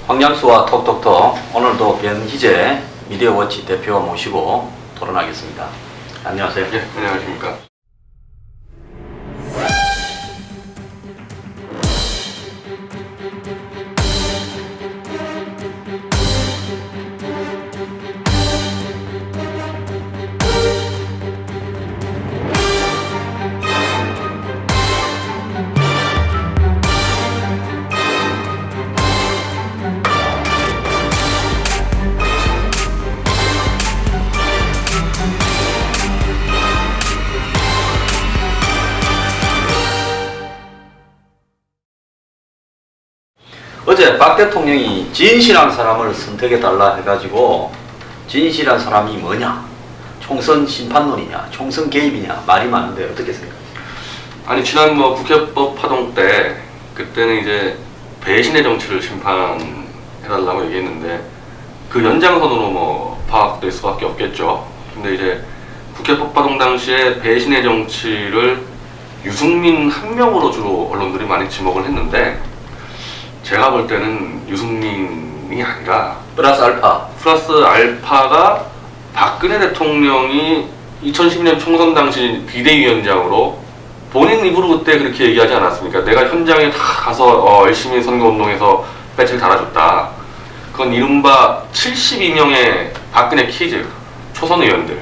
황양수와 톡톡톡, 오늘도 변희재 미디어워치 대표 모시고 토론하겠습니다. 안녕하세요. 네, 안녕하십니까. 어제 박 대통령이 진실한 사람을 선택해달라 해가지고 진실한 사람이 뭐냐? 총선 심판론이냐? 총선 개입이냐? 말이 많은데 어떻게 생각하세요? 아니 지난 국회법 파동 때 그때는 이제 배신의 정치를 심판해달라고 얘기했는데 그 연장선으로 파악될 수밖에 없겠죠. 근데 이제 국회법 파동 당시에 배신의 정치를 유승민 한 명으로 주로 언론들이 많이 지목을 했는데 제가 볼 때는 유승민이 아니라 플러스 알파가 박근혜 대통령이 2012년 총선 당시 비대위원장으로 본인 입으로 그때 그렇게 얘기하지 않았습니까? 내가 현장에 다 가서 열심히 선거운동에서 배치를 달아줬다. 그건 이른바 72명의 박근혜 키즈 초선 의원들.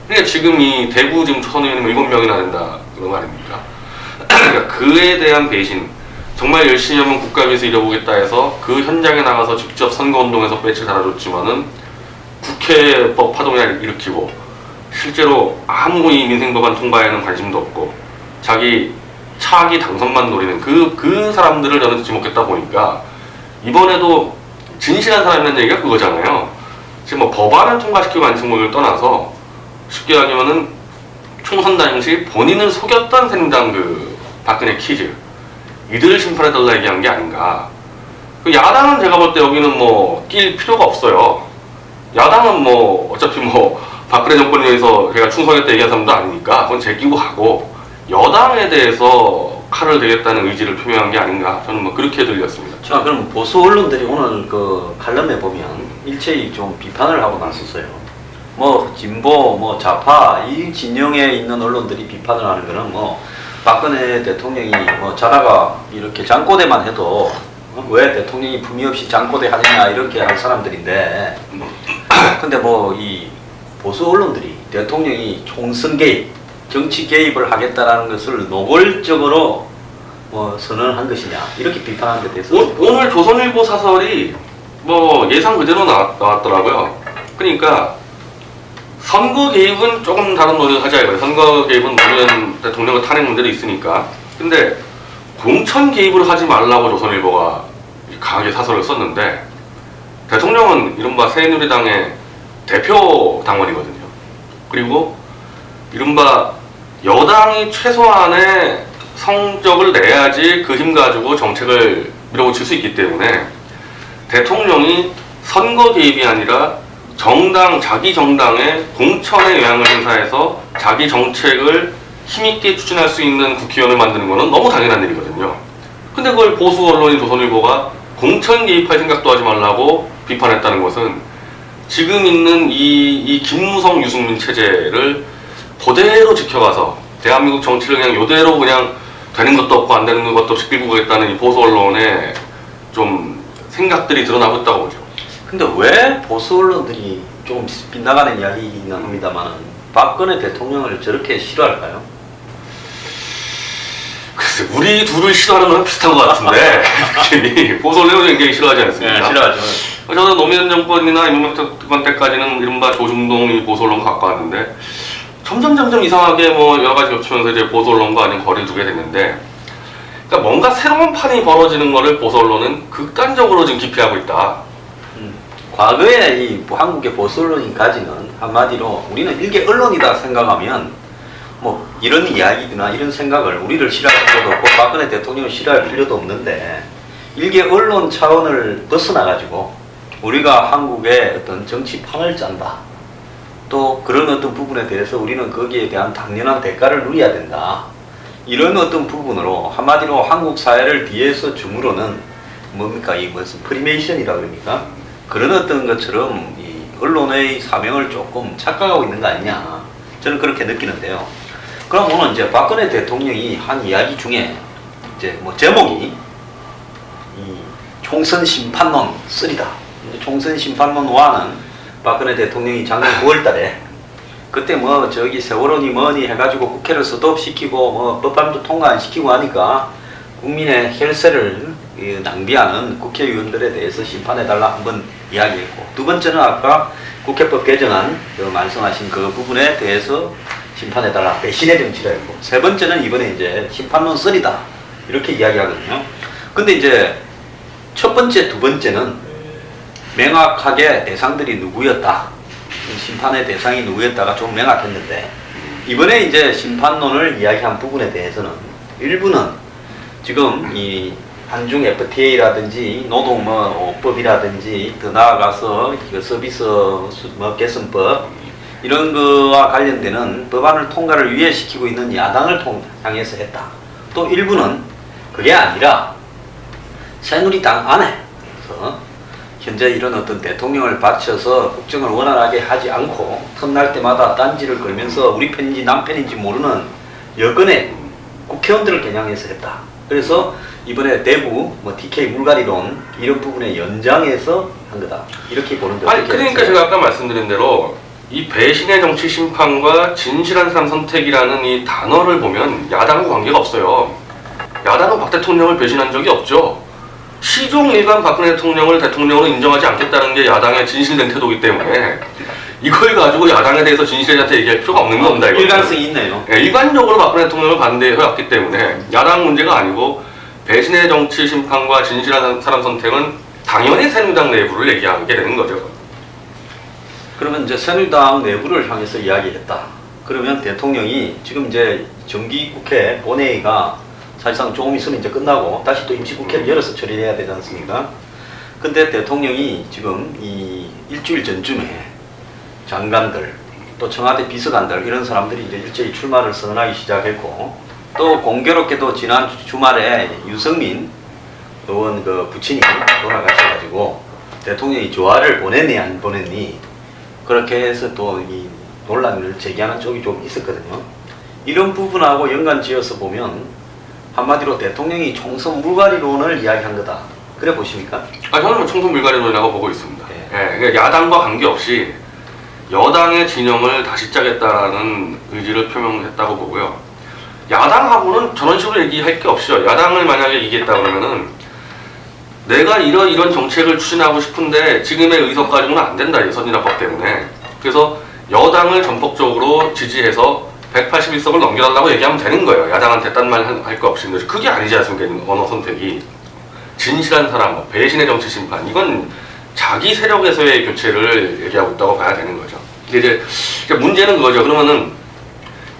그러니까 지금 이 대구 지금 초선 의원이 7명이나 된다 그런 거 아닙니까? 그러니까 그에 대한 배신. 정말 열심히 하면 국가를 위해서 일해보겠다 해서 그 현장에 나가서 직접 선거운동에서 배치를 달아줬지만은 국회법 파동을 일으키고 실제로 아무 이 민생법안 통과에는 관심도 없고 자기 차기 당선만 노리는 그 사람들을 저는 지목했다 보니까 이번에도 진실한 사람이라는 얘기가 그거잖아요. 지금 법안을 통과시키고 안 통과를 떠나서 쉽게 얘기하면은 총선 당시 본인을 속였던 새누리당 박근혜 키즈 이들을 심판해달라 얘기한 게 아닌가. 야당은 제가 볼 때 여기는 낄 필요가 없어요. 야당은 어차피 박근혜 정권에 대해서 제가 충성했다 얘기한 사람도 아니니까 그건 제끼고 가고 여당에 대해서 칼을 대겠다는 의지를 표명한 게 아닌가. 저는 그렇게 들렸습니다. 자, 그럼 보수 언론들이 오늘 그 칼럼에 보면 일체히 좀 비판을 하고 나섰어요. 진보, 좌파 이 진영에 있는 언론들이 비판을 하는 거는 박근혜 대통령이 자다가 이렇게 잠꼬대만 해도 왜 대통령이 품위 없이 잠꼬대 하느냐 이렇게 할 사람들인데 근데 이 보수 언론들이 대통령이 총선 개입, 정치 개입을 하겠다라는 것을 노골적으로 선언한 것이냐 이렇게 비판하는 데 대해서 오늘 조선일보 사설이 예상 그대로 나왔더라고요. 그러니까 선거 개입은 조금 다른 논의를 하자 이거예요. 선거 개입은 노무현 대통령의 탄핵 문제도 있으니까. 근데 공천 개입을 하지 말라고 조선일보가 강하게 사설을 썼는데 대통령은 이른바 새누리당의 대표 당원이거든요. 그리고 이른바 여당이 최소한의 성적을 내야지 그 힘 가지고 정책을 밀어붙일 수 있기 때문에 대통령이 선거 개입이 아니라 자기 정당의 공천에 영향을 행사해서 자기 정책을 힘있게 추진할 수 있는 국회의원을 만드는 것은 너무 당연한 일이거든요. 근데 그걸 보수 언론인 조선일보가 공천 개입할 생각도 하지 말라고 비판했다는 것은 지금 있는 이 김무성 유승민 체제를 그대로 지켜가서 대한민국 정치를 그냥 이대로 그냥 되는 것도 없고 안 되는 것도 없이 끌고 가겠다는 이 보수 언론의 좀 생각들이 드러나고 있다고 보죠. 근데 왜 보수 언론들이 좀 빗나가는 이야기는 합니다만 박근혜 대통령을 저렇게 싫어할까요? 글쎄, 우리 둘을 싫어하는 건 비슷한 것 같은데 보수 언론을 굉장히 싫어하지 않습니까? 네, 싫어하죠. 저는 노무현 정권이나 이명박 정권 때까지는 이른바 조중동이 보수 언론과 가까웠는데 점점 이상하게 여러 가지 겹치면서 이제 보수 언론과 아닌 거리를 두게 됐는데 그러니까 뭔가 새로운 판이 벌어지는 거를 보수 언론은 극단적으로 지금 기피하고 있다. 과거에 이 한국의 보수 언론인까지는 한마디로 우리는 일개 언론이다 생각하면 이런 이야기나 이런 생각을 우리를 싫어할 필요도 없고 박근혜 대통령을 싫어할 필요도 없는데 일개 언론 차원을 벗어나가지고 우리가 한국의 어떤 정치판을 짠다. 또 그런 어떤 부분에 대해서 우리는 거기에 대한 당연한 대가를 누려야 된다. 이런 어떤 부분으로 한마디로 한국 사회를 뒤에서 주무르는 뭡니까 이 무슨 프리메이션이라 그럽니까? 그런 어떤 것처럼 이 언론의 사명을 조금 착각하고 있는 거 아니냐 저는 그렇게 느끼는데요. 그럼 오늘 이제 박근혜 대통령이 한 이야기 중에 이제 뭐 제목이 이 총선 심판론 3다. 총선 심판론 1은 박근혜 대통령이 작년 9월달에 그때 뭐 저기 세월호니 뭐니 해가지고 국회를 스톱시키고 뭐 법안도 통과 안 시키고 하니까 국민의 혈세를 낭비하는 국회의원들에 대해서 심판해달라 한번 이야기했고, 두 번째는 아까 국회법 개정안 말씀하신 그 부분에 대해서 심판해달라 배신의 정치라 했고, 세 번째는 이번에 이제 심판론 3다 이렇게 이야기하거든요. 근데 이제 첫 번째, 두 번째는 명확하게 대상들이 누구였다, 심판의 대상이 누구였다가 좀 명확했는데, 이번에 이제 심판론을 이야기한 부분에 대해서는 일부는 지금 이 한중 FTA라든지 노동 법이라든지 더 나아가서 서비스 개선법 이런 거와 관련되는 법안을 통과를 위해시키고 있는 야당을 향해서 했다. 또 일부는 그게 아니라 새누리당 안에서 현재 이런 어떤 대통령을 바쳐서 국정을 원활하게 하지 않고 틈날 때마다 딴지를 걸면서 우리 편인지 남 편인지 모르는 여건의 국회의원들을 겨냥해서 했다. 그래서 이번에 대구 TK 물갈이론 이런 부분의 연장해서 한 거다. 이렇게 보는데 아니 그러니까 제가 아까 말씀드린 대로 이 배신의 정치 심판과 진실한 사람 선택이라는 이 단어를 보면 야당과 관계가 없어요. 야당은 박 대통령을 배신한 적이 없죠. 시종 일관 박근혜 대통령을 대통령으로 인정하지 않겠다는 게 야당의 진실된 태도이기 때문에 이걸 가지고 야당에 대해서 진실한테 얘기할 필요가 없는 겁니다. 일관성이 있네요. 네, 일관적으로 박근혜 대통령을 반대해왔기 때문에 야당 문제가 아니고, 배신의 정치 심판과 진실한 사람 선택은 당연히 새누리당 내부를 얘기하게 되는 거죠. 그러면 이제 새누리당 내부를 향해서 이야기했다. 그러면 대통령이 지금 이제 정기국회 본회의가 사실상 조금 있으면 이제 끝나고 다시 또 임시국회를 열어서 처리해야 되지 않습니까? 근데 대통령이 지금 이 일주일 전쯤에 장관들 또 청와대 비서관들 이런 사람들이 이제 일제히 출마를 선언하기 시작했고, 또 공교롭게도 지난 주말에 유승민 의원 그 부친이 돌아가셔가지고 대통령이 조화를 보냈니 안 보냈니 그렇게 해서 또 이 논란을 제기하는 쪽이 좀 있었거든요. 이런 부분하고 연관지어서 보면 한마디로 대통령이 총선 물갈이론을 이야기한 거다. 그래 보십니까? 저는 총선 물갈이론이라고 보고 있습니다. 네. 그러니까 야당과 관계없이 여당의 진영을 다시 짜겠다라는 의지를 표명했다고 보고요. 야당하고는 저런 식으로 얘기할 게 없어요. 야당을 만약에 이기겠다 그러면은 내가 이런 정책을 추진하고 싶은데 지금의 의석 가지고는 안 된다, 이 선진화법 때문에. 그래서 여당을 전폭적으로 지지해서 181석을 넘겨달라고 얘기하면 되는 거예요. 야당한테 딴 말 할 거 없이. 그게 아니지 않습니까? 언어 선택이. 진실한 사람, 배신의 정치 심판, 이건 자기 세력에서의 교체를 얘기하고 있다고 봐야 되는 거죠. 이제 문제는 그거죠. 그러면은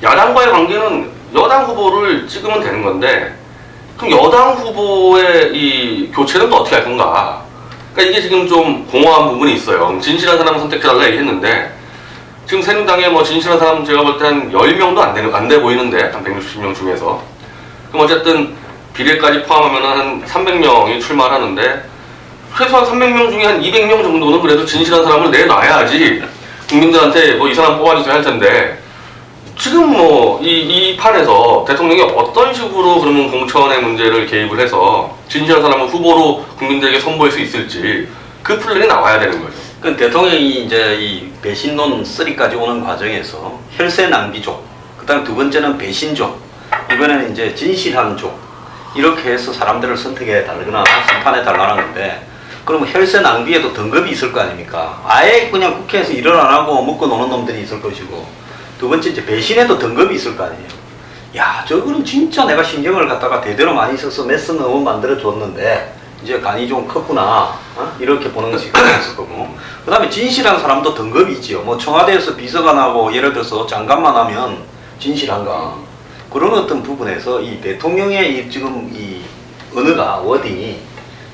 야당과의 관계는 여당 후보를 찍으면 되는 건데, 그럼 여당 후보의 이 교체는 또 어떻게 할 건가? 그러니까 이게 지금 좀 공허한 부분이 있어요. 진실한 사람을 선택해달라 얘기했는데, 지금 새누리당에 진실한 사람 제가 볼 때 한 10명도 안 돼 보이는데, 한 160명 중에서. 그럼 어쨌든 비례까지 포함하면 한 300명이 출마를 하는데, 최소한 300명 중에 한 200명 정도는 그래도 진실한 사람을 내놔야지 국민들한테 이 사람 뽑아주세요 할 텐데, 지금 이 판에서 대통령이 어떤 식으로 그러면 공천의 문제를 개입을 해서 진실한 사람을 후보로 국민들에게 선보일 수 있을지 그 플랜이 나와야 되는 거죠. 그 대통령이 이제 이 배신론 3까지 오는 과정에서 혈세 낭비족, 그다음 두 번째는 배신족, 이번에는 이제 진실한 족, 이렇게 해서 사람들을 선택해 달거나 심판해 달라는 건데, 그러면 혈세 낭비에도 등급이 있을 거 아닙니까? 아예 그냥 국회에서 일을 안 하고 먹고 노는 놈들이 있을 것이고, 두 번째 이제 배신에도 등급이 있을 거 아니에요. 야, 저거는 진짜 내가 신경을 갖다가 대대로 많이 써서 메슨 의원 만들어 줬는데 이제 간이 좀 컸구나, 이렇게 보는 것이 있을 거고, 그 다음에 진실한 사람도 등급이 있지요. 청와대에서 비서관하고 예를 들어서 장관만 하면 진실한가, 그런 어떤 부분에서 이 대통령의 지금 이 언어가 워딩이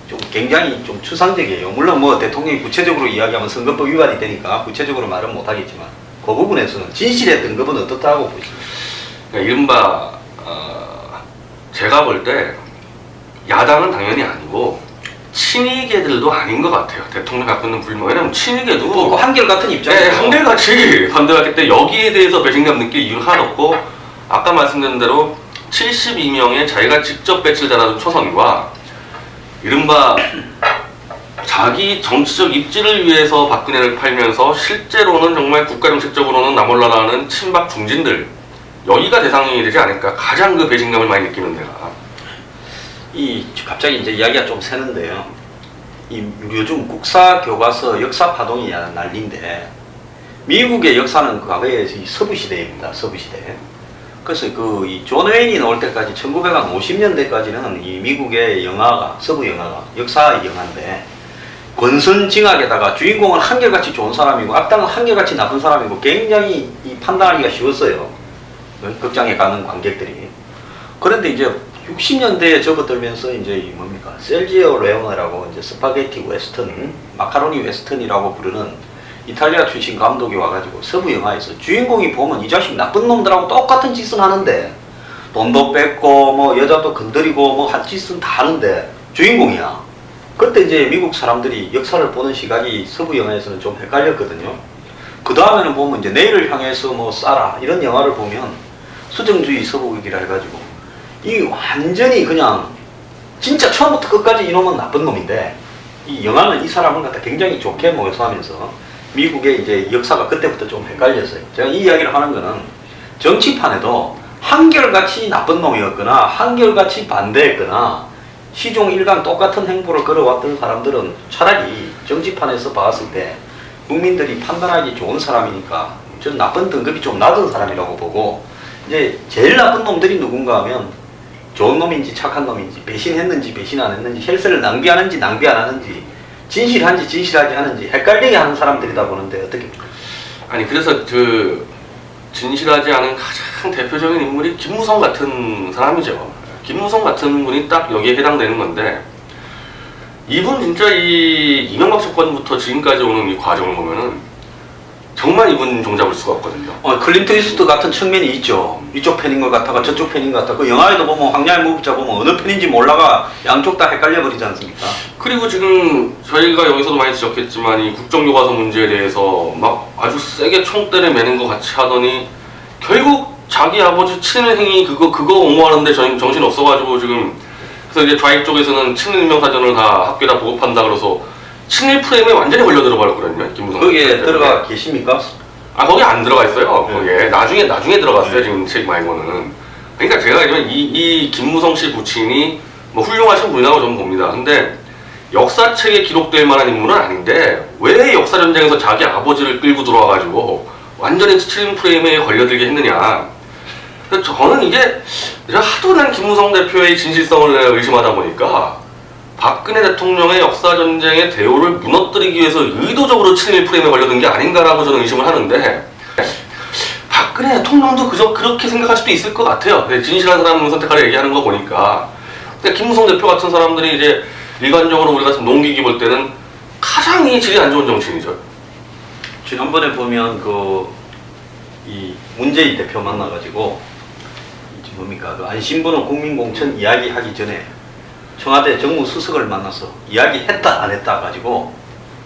좀 굉장히 좀 추상적이에요. 물론 대통령이 구체적으로 이야기하면 선거법 위반이 되니까 구체적으로 말은 못하겠지만, 그 부분에서는 진실의 등급은 어떻다고 보십니까? 그러니까 이른바 제가 볼 때 야당은 당연히 아니고 친이계들도 아닌 것 같아요. 대통령 갖고 있는 불만. 왜냐면 친이계도 뭐 한결같은 입장이에요. 네, 한결같이 반대했기 때문에 여기에 대해서 배신감 느낄 이유는 하나 없고, 아까 말씀드린 대로 72명의 자기가 직접 배치를 달아준 초선과 이른바 자기 정치적 입지를 위해서 박근혜를 팔면서 실제로는 정말 국가정책적으로는 나몰라라는 친박 중진들, 여기가 대상이 되지 않을까. 가장 그 배신감을 많이 느끼는 데가. 갑자기 이제 이야기가 좀 새는데요. 요즘 국사 교과서 역사 파동이 난리인데, 미국의 역사는 과거에 이 서부 시대입니다. 서부 시대. 그래서 존 웨인이 나올 때까지 1950년대까지는 이 미국의 영화가, 서부 영화가 역사 영화인데, 권선징악에다가 주인공은 한결같이 좋은 사람이고 악당은 한결같이 나쁜 사람이고 굉장히 판단하기가 쉬웠어요. 극장에 가는 관객들이. 그런데 이제 60년대에 접어들면서 이제 뭡니까? 셀지오 레오네라고 이제 스파게티 웨스턴, 마카로니 웨스턴이라고 부르는 이탈리아 출신 감독이 와가지고 서부 영화에서 주인공이 보면 이 자식 나쁜 놈들하고 똑같은 짓은 하는데, 돈도 뺏고 뭐 여자도 건드리고 뭐 한 짓은 다 하는데 주인공이야. 그때 이제 미국 사람들이 역사를 보는 시각이 서부 영화에서는 좀 헷갈렸거든요. 그 다음에는 보면 이제 내일을 향해서 뭐 쏴라 이런 영화를 보면 수정주의 서부극이라 해가지고 이 완전히 그냥 진짜 처음부터 끝까지 이놈은 나쁜 놈인데, 이 영화는 이 사람을 갖다 굉장히 좋게 묘사하면서 미국의 이제 역사가 그때부터 좀 헷갈렸어요. 제가 이 이야기를 하는 거는 정치판에도 한결같이 나쁜 놈이었거나 한결같이 반대했거나 시종 일관 똑같은 행보를 걸어왔던 사람들은 차라리 정치판에서 봤을 때 국민들이 판단하기 좋은 사람이니까 전 나쁜 등급이 좀 낮은 사람이라고 보고, 이제 제일 나쁜 놈들이 누군가 하면 좋은 놈인지 착한 놈인지, 배신했는지 배신 안 했는지, 혈세를 낭비하는지 낭비 안 하는지, 진실한지 진실하지 않은지 헷갈리게 하는 사람들이다 보는데 어떻게 봅니까? 아니, 그래서 진실하지 않은 가장 대표적인 인물이 김무성 같은 사람이죠. 김무성 같은 분이 딱 여기에 해당되는 건데, 이분 진짜 이 이명박 정권부터 지금까지 오는 이 과정을 보면은 정말 이분 종잡을 수가 없거든요. 클린트 이스트 같은 측면이 있죠. 이쪽 편인 것 같다가 저쪽 편인 것 같다. 그 영화에도 보면 황야의 무기자 보면 어느 편인지 몰라가 양쪽 다 헷갈려 버리지 않습니까? 그리고 지금 저희가 여기서도 많이 지적했지만 이 국정교과서 문제에 대해서 막 아주 세게 총대를 매는 것 같이 하더니 결국 자기 아버지 친일행위 그거 옹호하는데 정신 없어가지고 지금, 그래서 이제 좌익 쪽에서는 친일명사전을 다 학교에다 보급한다 그래서 친일 프레임에 완전히 걸려 들어버렸거든요. 김무성. 거기에 들어가 계십니까? 거기 안 들어가 있어요. 네. 거기에 나중에 들어갔어요. 지금 책 말고는. 그러니까 제가 알기로는 이 김무성 씨 부친이 뭐 훌륭하신 분이라고 저는 봅니다. 근데 역사책에 기록될 만한 인물은 아닌데 왜 역사 전쟁에서 자기 아버지를 끌고 들어와가지고 완전히 친일 프레임에 걸려들게 했느냐. 그래서 저는 이게 제가 하도 난 김무성 대표의 진실성을 의심하다 보니까 박근혜 대통령의 역사전쟁의 대우를 무너뜨리기 위해서 의도적으로 친일 프레임에 걸려든 게 아닌가라고 저는 의심을 하는데, 박근혜 대통령도 그저 그렇게 생각할 수도 있을 것 같아요. 진실한 사람을 선택하려 얘기하는 거 보니까. 근데 김무성 대표 같은 사람들이 이제 일반적으로 우리가 농기기 볼 때는 가장 이 질이 안 좋은 정치인이죠. 지난번에 보면 이 문재인 대표 만나가지고 뭡니까? 안신부는 국민공천 이야기하기 전에 청와대 정무수석을 만나서 이야기했다 안 했다 가지고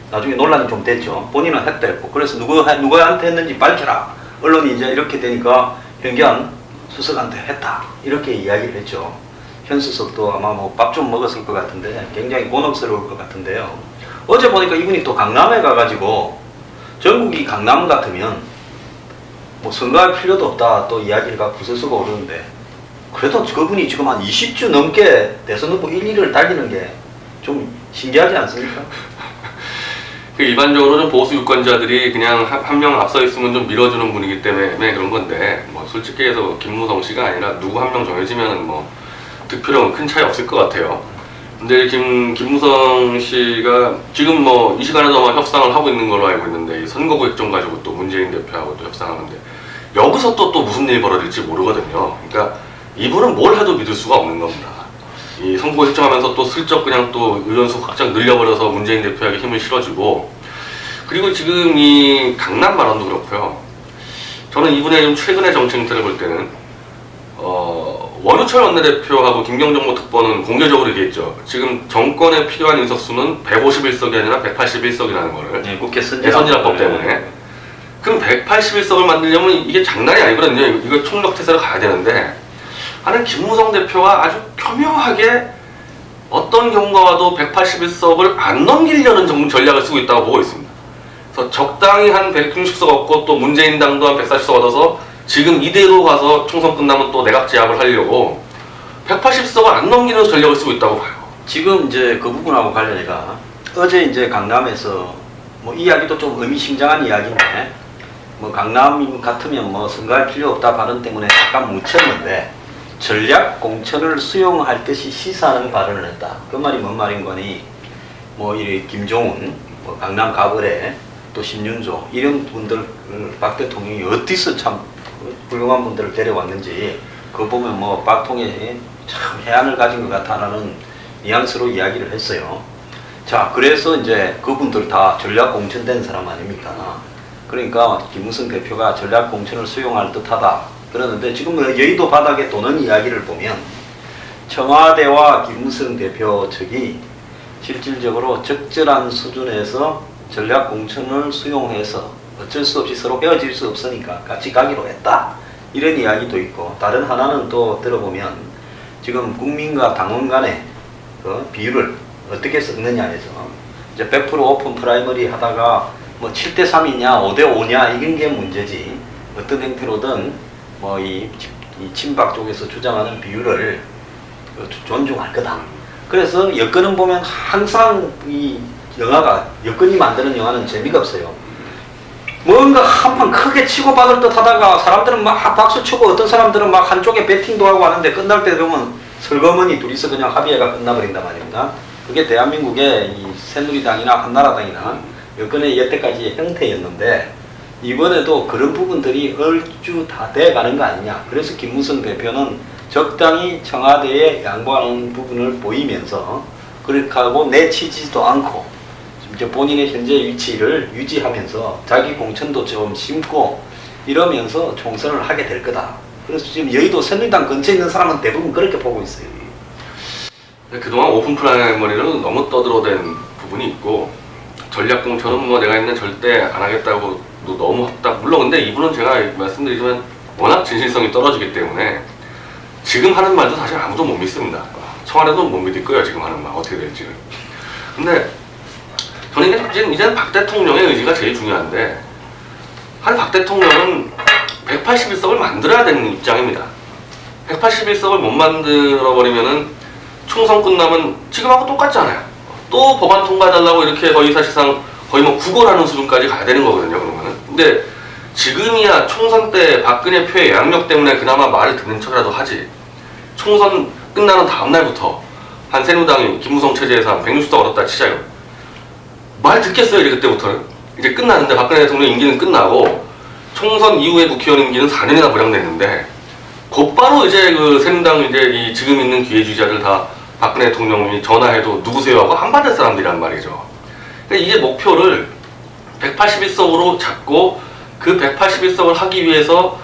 나중에 논란이 좀 됐죠. 본인은 했다 했고, 그래서 누구한테 했는지 밝혀라. 언론이 이제 이렇게 되니까 현견 수석한테 했다 이렇게 이야기를 했죠. 현 수석도 아마 뭐 밥 좀 먹었을 것 같은데 굉장히 곤혹스러울 것 같은데요. 어제 보니까 이분이 또 강남에 가가지고 전국이 강남 같으면 뭐 선거할 필요도 없다 또 이야기가 부서서고 오르는데, 그래도 그분이 지금 한 20주 넘게 대선 후보 1위를 달리는 게 좀 신기하지 않습니까? 일반적으로 좀 보수 유권자들이 그냥 한 명 앞서 있으면 좀 밀어주는 분이기 때문에 그런 건데, 뭐 솔직히 해서 김무성 씨가 아니라 누구 한 명 정해지면은 뭐 득표력은 큰 차이 없을 것 같아요. 근데 김무성 씨가 지금 뭐 이 시간에도 막 협상을 하고 있는 걸로 알고 있는데, 이 선거구 획정 가지고 또 문재인 대표하고 또 협상하는데 여기서 또 무슨 일이 벌어질지 모르거든요. 그러니까 이분은 뭘 해도 믿을 수가 없는 겁니다. 이 선거 획정하면서 또 슬쩍 그냥 또 의원수 확장 늘려버려서 문재인 대표에게 힘을 실어주고, 그리고 지금 이 강남 발언도 그렇고요. 저는 이분의 좀 최근의 정치 행태를 볼 때는 원유철 원내대표하고 김경정 모 특보는 공개적으로 얘기했죠. 지금 정권에 필요한 의석수는 151석이 아니라 181석이라는 거를. 네, 국회 선진화법 때문에. 그럼 181석을 만들려면 이게 장난이 아니거든요. 이거 총력태세로 가야 되는데, 나는 김무성 대표가 아주 교묘하게 어떤 경우가 와도 181석을 안 넘기려는 전략을 쓰고 있다고 보고 있습니다. 그래서 적당히 한 160석 얻고 또 문재인당도 한 140석 얻어서 지금 이대로 가서 총선 끝나면 또 내각 제압을 하려고 180석을 안 넘기는 전략을 쓰고 있다고 봐요. 지금 이제 그 부분하고 관련해가 어제 이제 강남에서 뭐 이야기도 좀 의미심장한 이야기인데, 뭐 강남 같으면 뭐 선거할 필요 없다 발언 때문에 약간 묻혔는데, 전략 공천을 수용할 듯이 시사하는 발언을 했다. 그 말이 뭔 말인 거니? 뭐 이 김종훈, 뭐 강남 가거래, 또 신윤조 이런 분들 박 대통령이 어디서 참 훌륭한 분들을 데려왔는지 그거 보면 뭐 박통에 참 해안을 가진 것 같다라는 뉘앙스로 이야기를 했어요. 자, 그래서 이제 그분들 다 전략 공천된 사람 아닙니까? 그러니까 김무성 대표가 전략 공천을 수용할 듯하다. 그러는데 지금 여의도 바닥에 도는 이야기를 보면 청와대와 김무성 대표 측이 실질적으로 적절한 수준에서 전략 공천을 수용해서 어쩔 수 없이 서로 헤어질 수 없으니까 같이 가기로 했다. 이런 이야기도 있고, 다른 하나는 또 들어보면 지금 국민과 당원 간의 그 비율을 어떻게 섞느냐에서 이제 100% 오픈 프라이머리 하다가 뭐 7대3이냐 5대5냐 이런 게 문제지, 어떤 형태로든 뭐 이 친박 쪽에서 주장하는 비율을 존중할 거다. 그래서 여건은 보면 항상 이 영화가, 여건이 만드는 영화는 재미가 없어요. 뭔가 한 판 크게 치고 받을 듯 하다가 사람들은 막 박수 치고 어떤 사람들은 막 한쪽에 배팅도 하고 하는데 끝날 때 보면 설거머니 둘이서 그냥 합의해가 끝나버린단 말입니다. 그게 대한민국의 이 새누리당이나 한나라당이나 여건의 여태까지의 형태였는데, 이번에도 그런 부분들이 얼추 다 돼가는 거 아니냐. 그래서 김무성 대표는 적당히 청와대에 양보하는 부분을 보이면서 그렇게 하고 내치지도 않고 이제 본인의 현재 위치를 유지하면서 자기 공천도 좀 심고 이러면서 총선을 하게 될 거다. 그래서 지금 여의도 새누리당 근처에 있는 사람은 대부분 그렇게 보고 있어요. 그동안 오픈 프라이머리는 너무 떠들어댄 부분이 있고, 전략 공천은 뭐 내가 있는 절대 안 하겠다고 너무 확답. 물론 근데 이분은 제가 말씀드리지만 워낙 진실성이 떨어지기 때문에 지금 하는 말도 사실 아무도 못 믿습니다. 청와대도 못 믿을 거예요, 지금 하는 말 어떻게 될지는. 근데 저는 이제는 박 대통령의 의지가 제일 중요한데, 한 박 대통령은 181석을 만들어야 되는 입장입니다. 181석을 못 만들어버리면은 총선 끝나면 지금하고 똑같잖아요. 또 법안 통과해달라고 이렇게 거의 사실상 거의 뭐 구걸하는 수준까지 가야 되는 거거든요, 그러면은. 근데 지금이야 총선 때 박근혜 표의 양력 때문에 그나마 말을 듣는 척이라도 하지. 총선 끝나는 다음날부터 한 새누리당이 김무성 체제에서 한 160석 얻었다 치자요. 말 듣겠어요, 이제 그때부터는. 이제 끝나는데 박근혜 대통령 임기는 끝나고 총선 이후에 국회의원 임기는 4년이나 보장됐는데 곧바로 이제 그 새누리당 이제 지금 있는 기회주의자들 다 박근혜 대통령이 전화해도 누구세요 하고 안 받을 사람들이란 말이죠. 그러니까 이제 목표를 181석으로 잡고 그 181석을 하기 위해서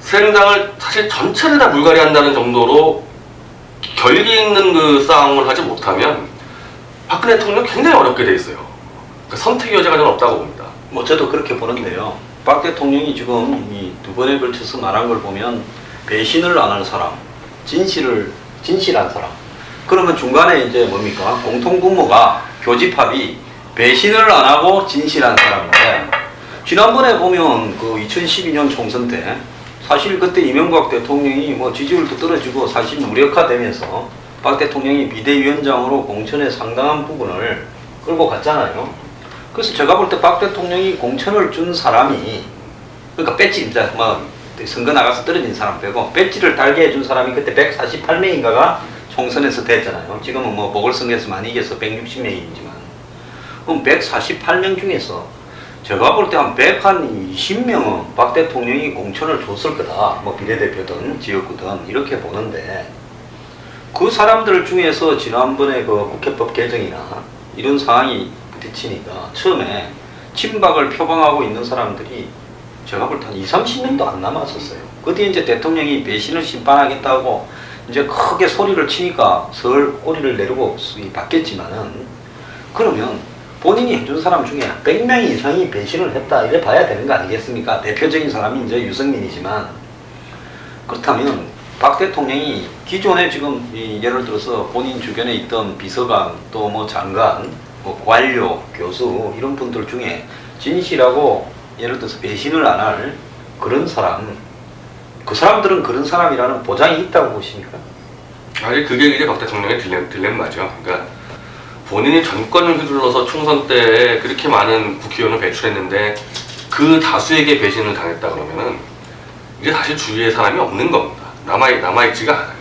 새누리당을 사실 전체를 다 물갈이한다는 정도로 결기 있는 그 싸움을 하지 못하면 박근혜 대통령 굉장히 어렵게 돼 있어요. 그러니까 선택의 여지가 저는 없다고 봅니다. 뭐 저도 그렇게 보는데요. 박 대통령이 지금 이 두 번에 걸쳐서 말한 걸 보면 배신을 안 하는 사람, 진실한 사람. 그러면 중간에 이제 뭡니까? 공통분모가 교집합이 배신을 안 하고 진실한 사람인데, 지난번에 보면 그 2012년 총선 때 사실 그때 이명박 대통령이 뭐 지지율도 떨어지고 사실 무력화되면서 박 대통령이 비대위원장으로 공천의 상당한 부분을 끌고 갔잖아요. 그래서 제가 볼 때 박 대통령이 공천을 준 사람이, 그러니까 배지, 이제 뭐 선거 나가서 떨어진 사람 빼고 배지를 달게 해준 사람이 그때 148명인가가 총선에서 됐잖아요. 지금은 뭐 보궐선거에서 많이 이겨서 160명이지만 그럼 148명 중에서 제가 볼 때 한 120명은 박 대통령이 공천을 줬을 거다. 뭐 비례대표든 지역구든 이렇게 보는데, 그 사람들 중에서 지난번에 그 국회법 개정이나 이런 상황이 부딪히니까 처음에 친박을 표방하고 있는 사람들이 제가 볼 때 한 20, 30명도 안 남았었어요. 그 뒤에 이제 대통령이 배신을 심판하겠다고 이제 크게 소리를 치니까 설 꼬리를 내리고 받겠지만은 그러면 본인이 해준 사람 중에 100명 이상이 배신을 했다 이래 봐야 되는 거 아니겠습니까? 대표적인 사람이 이제 유승민이지만 그렇다면 박 대통령이 기존에 지금 예를 들어서 본인 주변에 있던 비서관 또 뭐 장관 뭐 관료 교수 이런 분들 중에 진실하고 예를 들어서 배신을 안 할 그런 사람 그 사람들은 그런 사람이라는 보장이 있다고 보십니까? 아니 그게 이제 박 대통령의 딜레마죠. 그러니까 본인이 전권을 휘둘러서 총선 때 그렇게 많은 국회의원을 배출했는데 그 다수에게 배신을 당했다 그러면은 이제 사실 주위에 사람이 없는 겁니다. 남아있지가 않아요.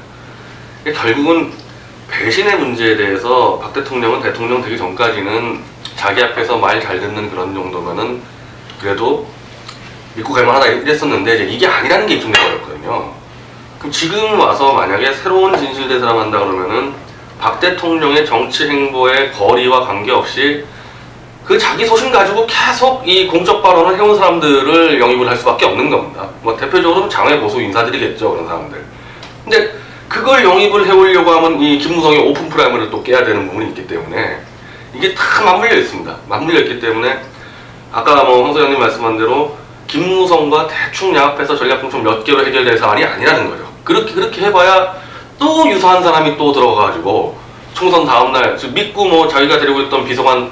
그러니까 결국은 배신의 문제에 대해서 박 대통령은 대통령 되기 전까지는 자기 앞에서 말 잘 듣는 그런 정도면은 그래도 믿고 갈 만하다 이랬었는데 이제 이게 아니라는 게 입증돼버렸거든요. 그럼 지금 와서 만약에 새로운 진실 대사를 한다 그러면은 박 대통령의 정치 행보의 거리와 관계없이 그 자기 소신 가지고 계속 이 공적 발언을 해온 사람들을 영입을 할 수밖에 없는 겁니다. 뭐 대표적으로 장외 보수 인사들이겠죠, 그런 사람들. 근데 그걸 영입을 해오려고 하면 이 김무성의 오픈 프라이머를 또 깨야 되는 부분이 있기 때문에 이게 다 맞물려 있습니다. 맞물려 있기 때문에 아까 뭐 황 소장님 말씀한 대로 김무성과 대충 양합해서 전략공천 몇 개로 해결될 사안이 아니라는 거죠. 그렇게 해봐야 또 유사한 사람이 또 들어가가지고 총선 다음날 믿고 뭐 자기가 데리고 있던 비서관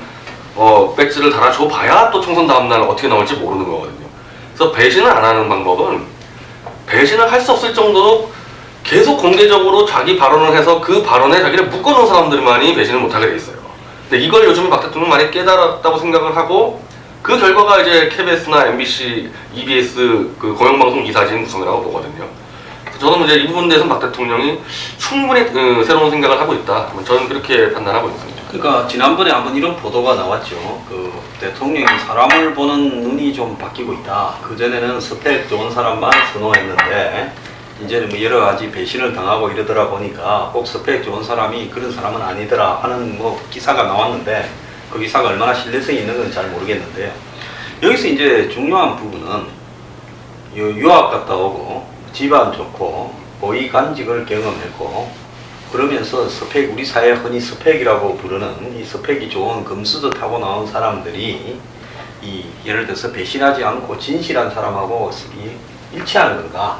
배지를 달아줘 봐야 또 총선 다음날 어떻게 나올지 모르는 거거든요. 그래서 배신을 안 하는 방법은 배신을 할 수 없을 정도로 계속 공개적으로 자기 발언을 해서 그 발언에 자기를 묶어놓은 사람들만이 배신을 못하게 돼 있어요. 근데 이걸 요즘에 박 대통령 많이 깨달았다고 생각을 하고 그 결과가 이제 KBS나 MBC, EBS 그 공영방송 이사진 구성이라고 보거든요. 저는 이제 이 부분에 대해서 박 대통령이 충분히 새로운 생각을 하고 있다. 저는 그렇게 판단하고 있습니다. 그러니까 지난번에 한번 이런 보도가 나왔죠. 그 대통령이 사람을 보는 눈이 좀 바뀌고 있다. 그전에는 스펙 좋은 사람만 선호했는데 이제는 뭐 여러 가지 배신을 당하고 이러더라 보니까 꼭 스펙 좋은 사람이 그런 사람은 아니더라 하는 뭐 기사가 나왔는데 그 기사가 얼마나 신뢰성이 있는 건 잘 모르겠는데요. 여기서 이제 중요한 부분은 유학 갔다 오고 집안 좋고 고위 간직을 경험했고 그러면서 스펙 우리 사회 흔히 스펙이라고 부르는 이 스펙이 좋은 금수저 타고 나온 사람들이 이 예를 들어서 배신하지 않고 진실한 사람하고 일치하는 건가?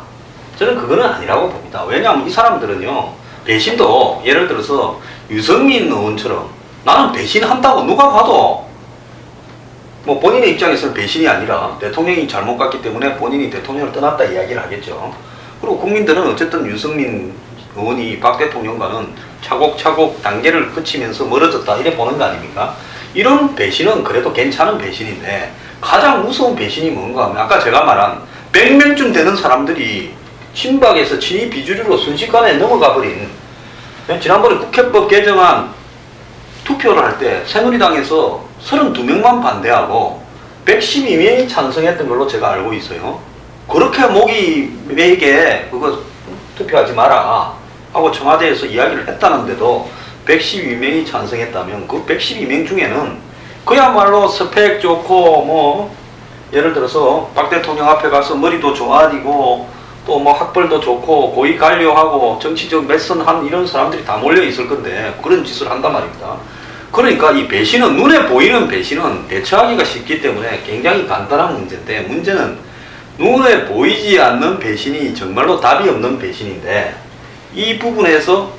저는 그거는 아니라고 봅니다. 왜냐하면 이 사람들은요 배신도 예를 들어서 유승민 의원처럼 나는 배신한다고 누가 봐도 뭐 본인의 입장에서는 배신이 아니라 대통령이 잘못 갔기 때문에 본인이 대통령을 떠났다 이야기를 하겠죠. 그리고 국민들은 어쨌든 유승민 의원이 박 대통령과는 차곡차곡 단계를 거치면서 멀어졌다 이래 보는 거 아닙니까? 이런 배신은 그래도 괜찮은 배신인데 가장 무서운 배신이 뭔가 하면 아까 제가 말한 100명쯤 되는 사람들이 친박에서 친이 비주류로 순식간에 넘어가 버린 지난번에 국회법 개정안 투표를 할 때 새누리당에서 32명만 반대하고 112명이 찬성했던 걸로 제가 알고 있어요. 그렇게 목이 메이게 그거 투표하지 마라 하고 청와대에서 이야기를 했다는데도 112명이 찬성했다면 그 112명 중에는 그야말로 스펙 좋고 뭐 예를 들어서 박 대통령 앞에 가서 머리도 좋아지고 또 뭐 학벌도 좋고 고위 관료하고 정치적 매선한 이런 사람들이 다 몰려 있을 건데 그런 짓을 한단 말입니다. 그러니까 이 배신은 눈에 보이는 배신은 대처하기가 쉽기 때문에 굉장히 간단한 문제인데 문제는 눈에 보이지 않는 배신이 정말로 답이 없는 배신인데 이 부분에서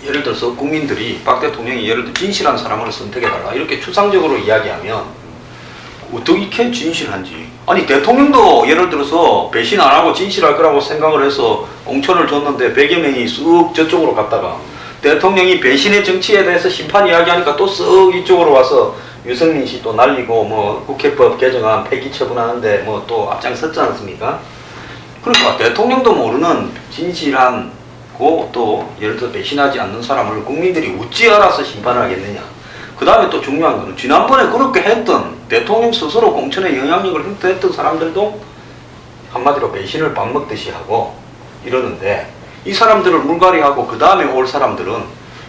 예를 들어서 국민들이 박 대통령이 예를 들어 진실한 사람을 선택해달라 이렇게 추상적으로 이야기하면 어떻게 진실한지 아니 대통령도 예를 들어서 배신 안 하고 진실할 거라고 생각을 해서 공천을 줬는데 100여 명이 쑥 저쪽으로 갔다가 대통령이 배신의 정치에 대해서 심판 이야기하니까 또 쓱 이쪽으로 와서 유승민 씨 또 날리고 뭐 국회법 개정안 폐기 처분하는데 뭐 또 앞장섰지 않습니까? 그러니까 대통령도 모르는 진실한 또 예를 들어 배신하지 않는 사람을 국민들이 어찌 알아서 심판을 하겠느냐. 그 다음에 또 중요한 거는 지난번에 그렇게 했던 대통령 스스로 공천에 영향력을 행사했던 사람들도 한마디로 배신을 밥 먹듯이 하고 이러는데 이 사람들을 물갈이하고 그 다음에 올 사람들은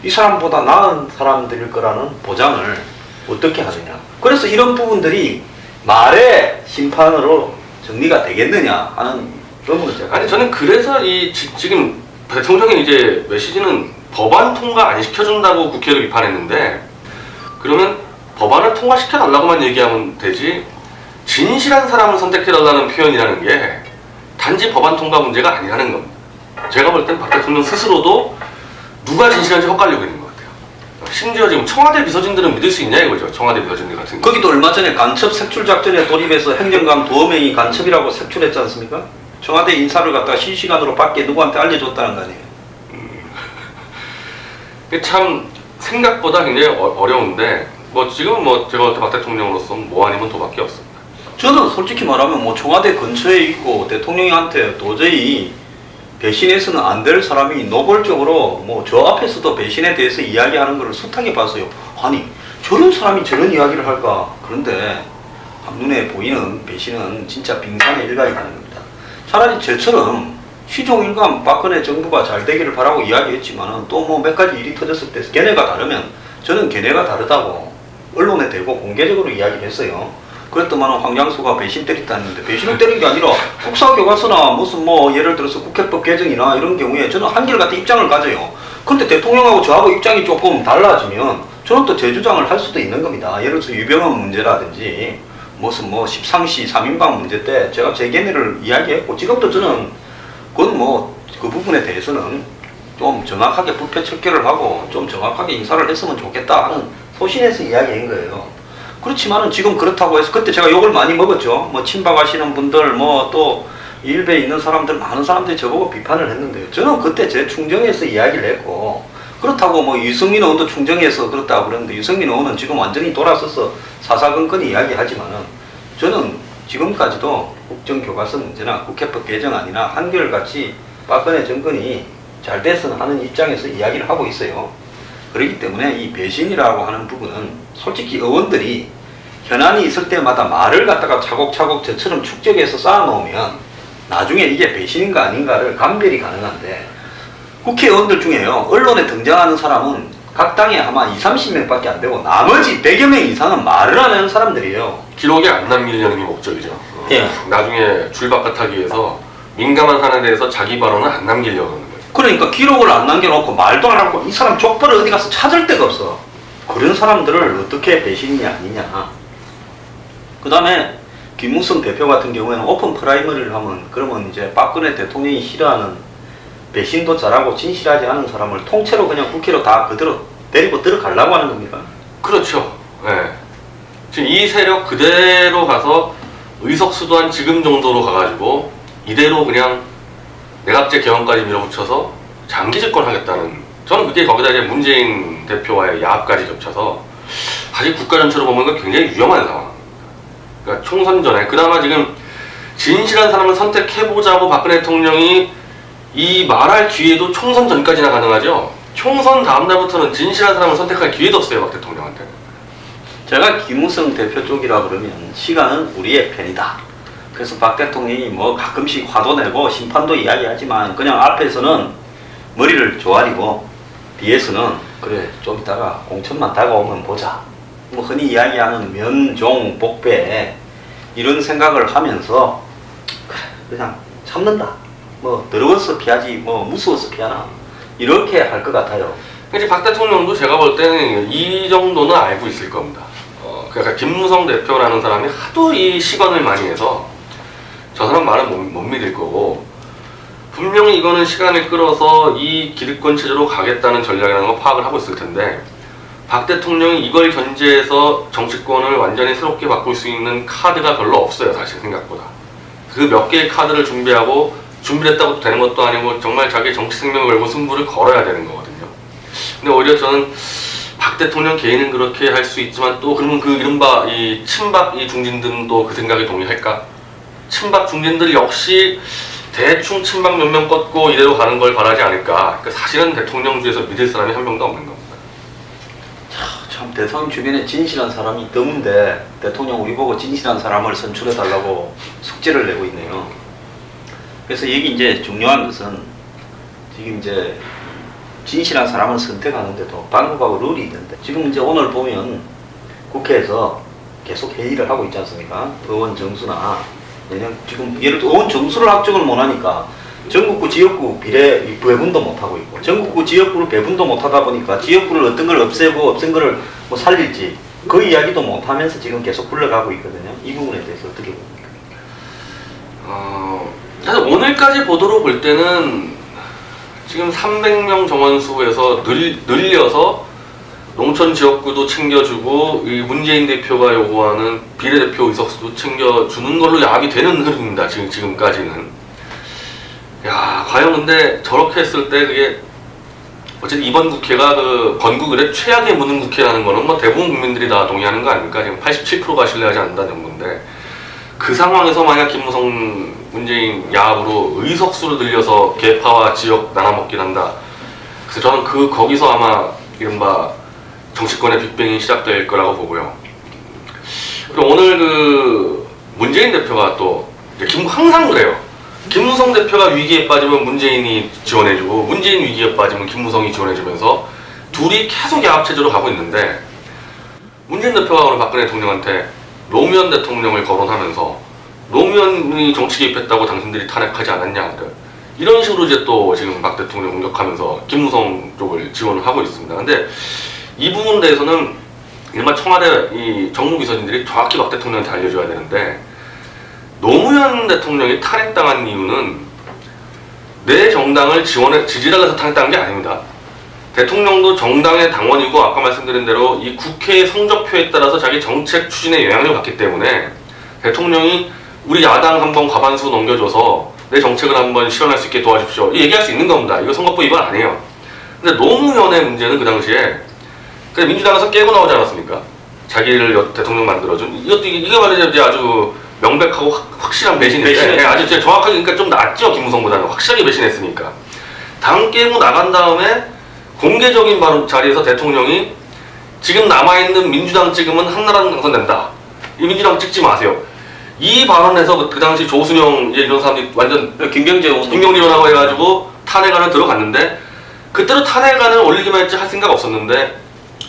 이 사람보다 나은 사람들일 거라는 보장을 어떻게 하느냐. 그래서 이런 부분들이 말의 심판으로 정리가 되겠느냐 하는 그런 문제가. 아니 저는 그래서 지금 대통령이 이제 메시지는 법안 통과 안 시켜준다고 국회를 비판했는데, 그러면 법안을 통과시켜달라고만 얘기하면 되지, 진실한 사람을 선택해달라는 표현이라는 게 단지 법안 통과 문제가 아니라는 겁니다. 제가 볼 땐 박 대통령 스스로도 누가 진실한지 헷갈리고 있는 것 같아요. 심지어 지금 청와대 비서진들은 믿을 수 있냐 이거죠. 청와대 비서진들 같은 경우. 거기도 얼마 전에 간첩 색출 작전에 돌입해서 행정관 2명이 간첩이라고 색출했지 않습니까? 청와대 인사를 갖다가 실시간으로 밖에 누구한테 알려줬다는 거 아니에요. 참 생각보다 굉장히 어려운데, 뭐 지금 뭐 제가 볼 때 박 대통령으로서 뭐 아니면 도밖에 없습니다. 저는 솔직히 말하면 뭐 청와대 근처에 있고 대통령한테 도저히 배신해서는 안 될 사람이 노골적으로 뭐 저 앞에서도 배신에 대해서 이야기하는 것을 숱하게 봤어요. 아니 저런 사람이 저런 이야기를 할까? 그런데 한눈에 보이는 배신은 진짜 빙산의 일각이라는 겁니다. 차라리 저처럼 시종일관 박근혜 정부가 잘 되기를 바라고 이야기했지만은 또 뭐 몇 가지 일이 터졌을 때 걔네가 다르면 저는 걔네가 다르다고 언론에 대고 공개적으로 이야기를 했어요. 그랬더만 황장수가 배신 때렸다는데, 배신을 때린 게 아니라 국사교과서나 무슨 뭐 예를 들어서 국회법 개정이나 이런 경우에 저는 한결같은 입장을 가져요. 근데 대통령하고 저하고 입장이 조금 달라지면 저는 또 제 주장을 할 수도 있는 겁니다. 예를 들어서 유병헌 문제라든지 무슨 뭐 십상시 3인방 문제 때 제가 제 견해를 이야기했고, 지금도 저는 그건 뭐 그 부분에 대해서는 좀 정확하게 부패 척결을 하고 좀 정확하게 인사를 했으면 좋겠다 하는 소신에서 이야기한 거예요. 그렇지만은 지금 그렇다고 해서 그때 제가 욕을 많이 먹었죠. 뭐 친박하시는 분들 뭐 또 일베에 있는 사람들 많은 사람들이 저보고 비판을 했는데요. 저는 그때 제 충정에서 이야기를 했고, 그렇다고 뭐 유승민 의원도 충정에서 그렇다고 그러는데, 유승민 의원은 지금 완전히 돌아서서 사사건건 이야기하지만은 저는 지금까지도 국정교과서 문제나 국회법 개정안이나 한결같이 박근혜 정권이 잘 됐으면 하는 입장에서 이야기를 하고 있어요. 그렇기 때문에 이 배신이라고 하는 부분은 솔직히 의원들이 현안이 있을 때마다 말을 갖다가 차곡차곡 저처럼 축적해서 쌓아놓으면 나중에 이게 배신인가 아닌가를 감별이 가능한데, 국회의원들 중에요, 언론에 등장하는 사람은 각 당에 아마 20-30명밖에 안 되고 나머지 100여 명 이상은 말을 안 하는 사람들이에요. 기록에 안 남기려는 게 목적이죠. 예. 나중에 줄바깥하기 위해서 민감한 사안에 대해서 자기 발언을 안 남기려고 하는 거예요. 그러니까 기록을 안 남겨놓고 말도 안 하고 이 사람 족벌을 어디 가서 찾을 데가 없어. 그런 사람들을 어떻게 배신이 아니냐. 그 다음에 김무성 대표 같은 경우에는 오픈 프라이머리를 하면, 그러면 이제 박근혜 대통령이 싫어하는 배신도 잘하고 진실하지 않은 사람을 통째로 그냥 국회로 다 그대로 데리고 들어가려고 하는 겁니까? 그렇죠. 네. 지금 이 세력 그대로 가서 의석수도 한 지금 정도로 가가지고 이대로 그냥 내각제 개헌까지 밀어붙여서 장기 집권하겠다는, 저는 그게 거기다 이제 문재인 대표와의 야합까지 겹쳐서 사실 국가 전체로 보면 굉장히 위험한 상황. 그러니까 총선 전에 그나마 지금 진실한 사람을 선택해보자고 박근혜 대통령이 이 말할 기회도 총선 전까지나 가능하죠. 총선 다음 날부터는 진실한 사람을 선택할 기회도 없어요, 박 대통령한테는. 제가 김무성 대표 쪽이라 그러면 시간은 우리의 편이다. 그래서 박 대통령이 뭐 가끔씩 화도 내고 심판도 이야기하지만 그냥 앞에서는 머리를 조아리고 뒤에서는 그래 좀 이따가 공천만 다가오면 보자. 뭐 흔히 이야기하는 면종 복배 이런 생각을 하면서 그냥 참는다. 뭐 더러워서 피하지 뭐 무서워서 피하나 이렇게 할 것 같아요. 이제 박 대통령도 제가 볼 때는 이 정도는 알고 있을 겁니다. 그러니까 김무성 대표라는 사람이 하도 이 시건을 많이 해서 저 사람 말은 못 믿을 거고, 분명히 이거는 시간을 끌어서 이 기득권 체제로 가겠다는 전략이라는 거 파악을 하고 있을 텐데, 박 대통령이 이걸 견제해서 정치권을 완전히 새롭게 바꿀 수 있는 카드가 별로 없어요, 사실 생각보다. 그 몇 개의 카드를 준비하고 준비를 했다고 되는 것도 아니고 정말 자기 정치 생명을 걸고 승부를 걸어야 되는 거거든요. 근데 오히려 저는 박 대통령 개인은 그렇게 할 수 있지만 또 그러면 그 이른바 이 친박 이 중진들도 그 생각에 동의할까? 친박 중진들 역시 대충 친박 몇 명 꺾고 이대로 가는 걸 바라지 않을까? 그러니까 사실은 대통령주에서 믿을 사람이 한 명도 없는 겁니다. 참 대통령 주변에 진실한 사람이 드문데 대통령 우리 보고 진실한 사람을 선출해달라고 숙제를 내고 있네요. 그래서 여기 이제 중요한 것은 지금 이제 진실한 사람을 선택하는데도 방법하고 룰이 있는데, 지금 이제 오늘 보면 국회에서 계속 회의를 하고 있지 않습니까? 의원 정수나, 왜냐면 지금 예를 들어 의원 정수를 확정을 못 하니까 전국구 지역구 비례 배분도 못하고 있고 전국구 지역구를 배분도 못하다 보니까 지역구를 어떤 걸 없애고 없앤 거를 뭐 살릴지 그 이야기도 못하면서 지금 계속 굴러가고 있거든요. 이 부분에 대해서 어떻게 봅니까? 사실 오늘까지 보도로 볼 때는 지금 300명 정원수에서 늘려서 농촌 지역구도 챙겨주고 이 문재인 대표가 요구하는 비례대표 의석수도 챙겨주는 걸로 야합이 되는 흐름입니다. 지금까지는. 야, 과연 근데 저렇게 했을 때 그게 어쨌든 이번 국회가 그 건국을의 최악의 무능 국회라는 거는 뭐 대부분 국민들이 다 동의하는 거 아닙니까? 지금 87%가 신뢰하지 않는다는 정도인데 그 상황에서 만약 김무성 문재인 야합으로 의석수를 늘려서 계파와 지역 나눠먹긴 한다. 그래서 저는 거기서 아마 이른바 정치권의 빅뱅이 시작될 거라고 보고요. 그리고 오늘 그 문재인 대표가 또 항상 그래요. 김무성 대표가 위기에 빠지면 문재인이 지원해주고 문재인 위기에 빠지면 김무성이 지원해주면서 둘이 계속 야합체제로 가고 있는데 문재인 대표가 오늘 박근혜 대통령한테 노무현 대통령을 거론하면서 노무현이 정치 개입했다고 당신들이 탄핵하지 않았냐 이런 식으로 이제 또 지금 박 대통령 공격하면서 김무성 쪽을 지원을 하고 있습니다. 근데 이 부분에 대해서는 일반 청와대 이 정무비서진들이 정확히 박 대통령한테 알려줘야 되는데 노무현 대통령이 탄핵당한 이유는 내 정당을 지지달라서 탄핵당한 게 아닙니다. 대통령도 정당의 당원이고 아까 말씀드린 대로 이 국회의 성적표에 따라서 자기 정책 추진에 영향을 받기 때문에 대통령이 우리 야당 한번 과반수 넘겨줘서 내 정책을 한번 실현할 수 있게 도와주십시오. 얘기할 수 있는 겁니다. 이거 선거법 위반 아니에요. 근데 노무현의 문제는 그 당시에 그냥 민주당에서 깨고 나오지 않았습니까? 자기를 대통령 만들어준 이게 말이죠 이제 아주 명백하고 확실한 배신인데 네, 아주 정확하게 그러니까 좀 낫죠 김무성보다는 확실하게 배신했으니까 당 깨고 나간 다음에 공개적인 자리에서 대통령이 지금 남아있는 민주당 찍으면 한나라당 당선된다. 이 민주당 찍지 마세요. 이 발언에서 그 당시 조순영 이제 이런 사람들이 완전 김경재론하고 해가지고 탄핵안을 들어갔는데 그때로 탄핵안을 올리기만 했지 할 생각 없었는데